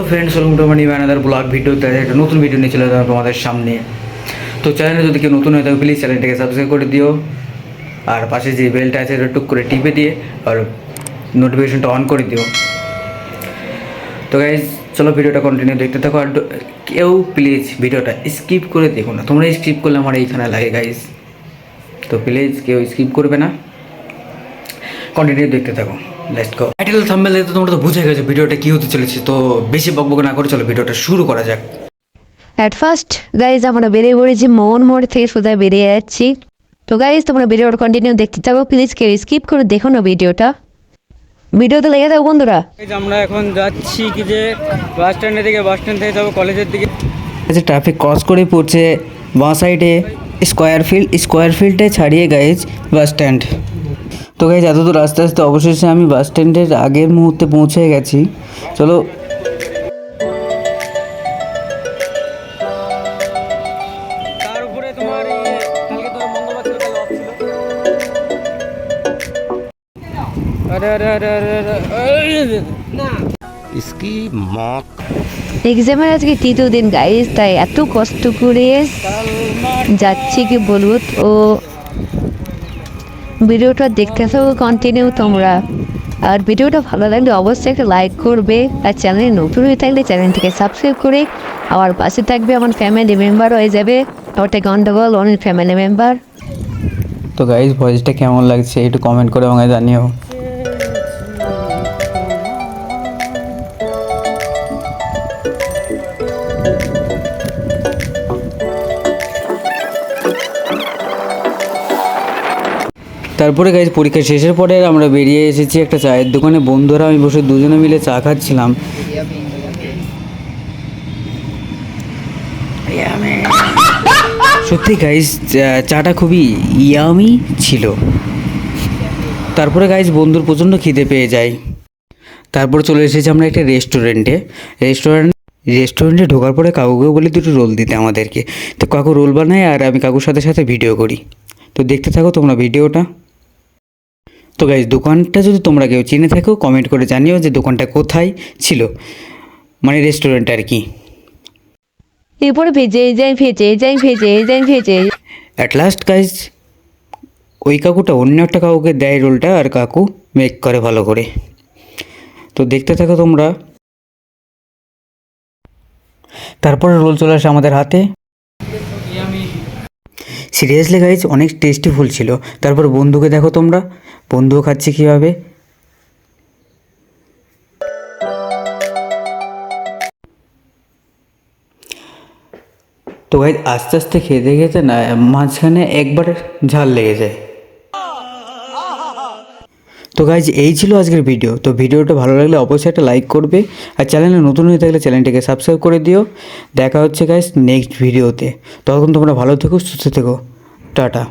তো friends, welcome to my another blog ভিডিওতে একটা নতুন ভিডিও নিয়ে চলে যাবো তোমাদের সামনে। তো চ্যানেলে যদি কেউ নতুন হয়ে থাকে প্লিজ চ্যানেলটাকে সাবস্ক্রাইব করে দিও, আর পাশে যে বেলটা আছে ওটা টুক করে টিপে দিয়ে আর নোটিফিকেশনটা অন করে দিও। তো গাইজ চলো ভিডিওটা কন্টিনিউ দেখতে থাকো, আর কেউ প্লিজ ভিডিওটা স্কিপ করে দেখো না, তোমরা স্কিপ করলে আমার এইখানে লাগে গাইজ। তো প্লিজ কেউ স্কিপ করবে না, কন্টিনিউ দেখতে থাকো। Let's go. টাইটেল থাম্বনেল দেখে তোমরা তো বুঝে গেছো ভিডিওটা কী হতে চলেছে, তো বেশি বকবক না করে চলো ভিডিওটা শুরু করা যাক। অ্যাট ফার্স্ট গাইজ আমরা বেরিয়ে পড়েছি মোহন মোড় থেকে সোজা বেরিয়ে যাচ্ছি। তো গাইজ তোমরা ভিডিওটা কন্টিনিউ দেখতে থাকো, প্লিজ কেউ স্কিপ করে দেখো না ভিডিওতে লেগে থাকো বন্ধুরা। আমরা এখন যাচ্ছি কি যে বাস স্ট্যান্ডের দিকে, বাস স্ট্যান্ড থেকে যাবো কলেজের দিকে। ট্রাফিক ক্রস করে পড়ছে বাঁ সাইডে স্কোয়ার ফিল্ডে ছাড়িয়ে গাইজ বাস স্ট্যান্ড। তো গাইজ এতদূর আস্তে আস্তে অবশেষে আমি বাস স্ট্যান্ডের আগের মুহূর্তে পৌঁছে গেছি। চলো তার উপরে তোমার কালকে তোমার মঙ্গলবার ছিল, কাল অফ ছিল। আরে আরে আরে আরে আরে না इसकी मौत। এক্সামের আজকে তৃতীয় দিন গাইজ, তাই এত কষ্ট করে যাচ্ছি কি বলবো। তো ভিডিওটা দেখতে থাকো কন্টিনিউ তোমরা, আর ভিডিওটা ভালো লাগলে অবশ্যই একটা লাইক করবে, আর চ্যানেলে নতুন হয়ে থাকলে চ্যানেলটিকে সাবস্ক্রাইব করে আমার পাশে থাকবে। আমার ফ্যামিলি মেম্বার হয়ে যাবে, ওটা গন্ডগোল অনেক ফ্যামিলি মেম্বার। তো গাইজ ভয়েসটা কেমন লাগছে একটু কমেন্ট করে আমাকে জানিও। তারপরে গাইজ পরীক্ষা শেষের পরে আমরা বেরিয়ে এসেছি একটা চায়ের দোকানে, বন্ধুরা আমি বসে দুজনে মিলে চা খাচ্ছিলাম। সত্যি গাইজ চাটা খুবই ইয়ামি ছিল। তারপরে গাইজ বন্ধুর প্রচণ্ড খিদে পেয়ে যায়। তারপরে চলে এসেছি আমরা একটা রেস্টুরেন্টে ঢোকার পরে কাকুকে বলি দুটো রোল দিতে আমাদেরকে। তো কাকু রোল বানায় আর আমি কাকুর সাথে সাথে ভিডিও করি। তো দেখতে থাকো তোমরা ভিডিওটা। তো গাইজ দোকানটা যদি তোমরা কেউ চিনে থাকো কমেন্ট করে জানিও যে দোকানটা কোথায় ছিল, মানে রেস্টুরেন্ট আর কি। এরপরে ভেজে অ্যাট লাস্ট গাইজ ওই কাকুটা অন্য একটা কাকুকে দেয় রোলটা, আর কাকু মেক করে ভালো করে। তো দেখতে থাকো তোমরা। তারপরে রোল চলে আসে আমাদের হাতে। সিরিয়াসলি গাইজ অনেক টেস্টিফুল ছিল। তারপর বন্ধুকে দেখো তোমরা, বন্ধুও খাচ্ছে কীভাবে। তো গাইজ আস্তে আস্তে খেতে খেতে না মাঝখানে একবার ঝাল লেগে যায়। তো গাইজ এই ছিল আজকের ভিডিও। তো ভিডিওটা ভালো লাগলে অবশ্যই একটা লাইক করবে, আর চ্যানেলে নতুন হয়ে থাকলে চ্যানেলটাকে সাবস্ক্রাইব করে দিও। দেখা হচ্ছে গাইজ নেক্সট ভিডিওতে। তখন তোমরা ভালো থেকো, সুস্থ থেকো, টাটা।